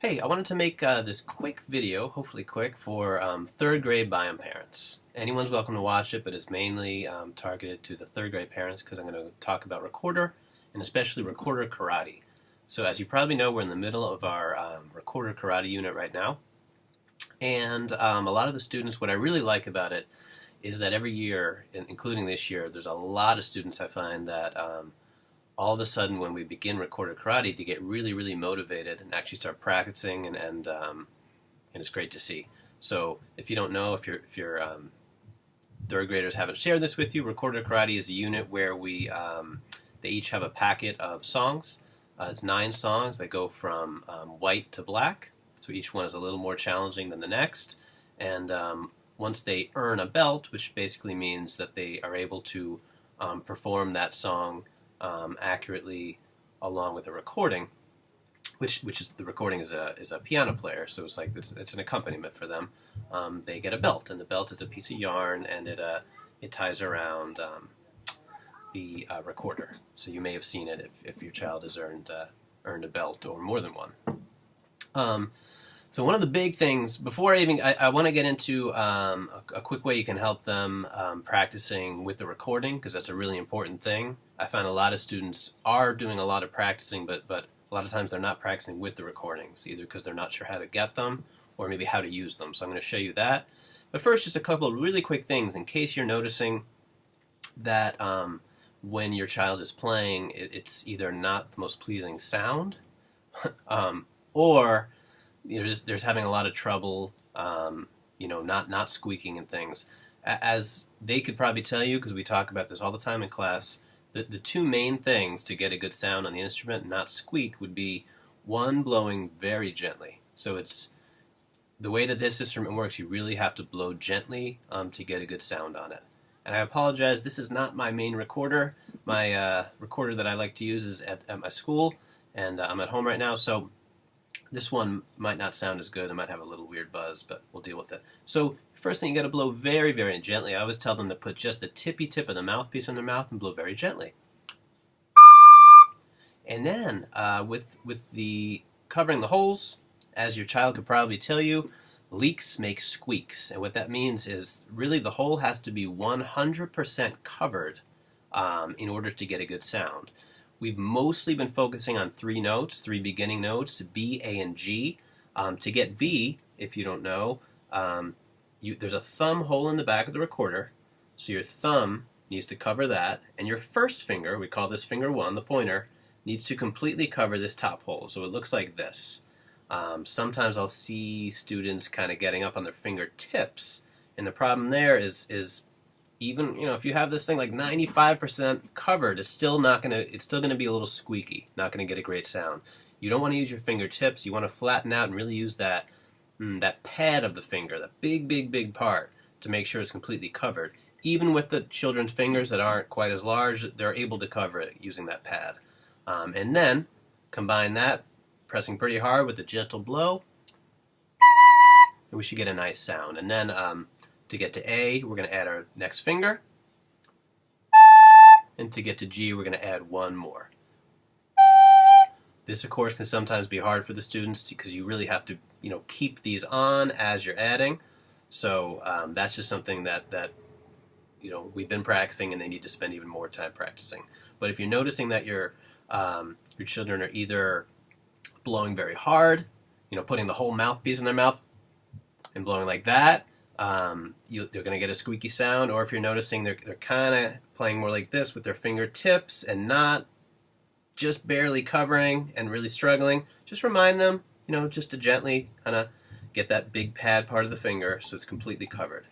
Hey, I wanted to make this quick video, hopefully quick, for third grade Byam parents. Anyone's welcome to watch it, but it's mainly targeted to the third grade parents because I'm going to talk about recorder and especially recorder karate. So as you probably know, we're in the middle of our recorder karate unit right now. And a lot of the students, what I really like about it is that every year, including this year, there's a lot of students I find that all of a sudden when we begin recorder karate, they get really, really motivated and actually start practicing, and it's great to see. So if you don't know, if your third graders haven't shared this with you, recorder karate is a unit where they each have a packet of songs. It's 9 songs that go from white to black. So each one is a little more challenging than the next. And once they earn a belt, which basically means that they are able to perform that song accurately along with a recording, which is the recording is a piano player, so it's like it's an accompaniment for them. They get a belt, and the belt is a piece of yarn, and it ties around the recorder. So you may have seen it if your child has earned a belt or more than one. So one of the big things, before I want to get into a quick way you can help them practicing with the recording, because that's a really important thing. I find a lot of students are doing a lot of practicing, but a lot of times they're not practicing with the recordings, either because they're not sure how to get them or maybe how to use them. So I'm going to show you that. But first, just a couple of really quick things in case you're noticing that when your child is playing, it's either not the most pleasing sound or there's having a lot of trouble, not squeaking and things. As they could probably tell you, because we talk about this all the time in class, the two main things to get a good sound on the instrument and not squeak would be, one, blowing very gently. So it's the way that this instrument works, you really have to blow gently to get a good sound on it. And I apologize, this is not my main recorder. My recorder that I like to use is at my school, and I'm at home right now, so this one might not sound as good. It might have a little weird buzz, but we'll deal with it. So first thing, you got to blow very, very gently. I always tell them to put just the tippy tip of the mouthpiece in their mouth and blow very gently. And then with the covering the holes, as your child could probably tell you, leaks make squeaks. And what that means is really the hole has to be 100% covered in order to get a good sound. We've mostly been focusing on 3 notes, 3 beginning notes, B, A, and G. To get B, if you don't know, there's a thumb hole in the back of the recorder, so your thumb needs to cover that, and your first finger, we call this finger 1, the pointer, needs to completely cover this top hole, so it looks like this. Sometimes I'll see students kind of getting up on their fingertips, and the problem there is even if you have this thing like 95% covered, it's still going to be a little squeaky, not going to get a great sound. You don't want to use your fingertips. You want to flatten out and really use that pad of the finger, that big part, to make sure it's completely covered. Even with the children's fingers that aren't quite as large, they're able to cover it using that pad. And then combine that, pressing pretty hard with a gentle blow, and we should get a nice sound. And then to get to A, we're going to add our next finger. And to get to G, we're going to add one more. This, of course, can sometimes be hard for the students because you really have to, keep these on as you're adding. So that's just something that we've been practicing, and they need to spend even more time practicing. But if you're noticing that your children are either blowing very hard, putting the whole mouthpiece in their mouth and blowing like that, they're going to get a squeaky sound. Or if you're noticing they're kind of playing more like this with their fingertips and not just barely covering and really struggling, just remind them, just to gently kind of get that big pad part of the finger so it's completely covered.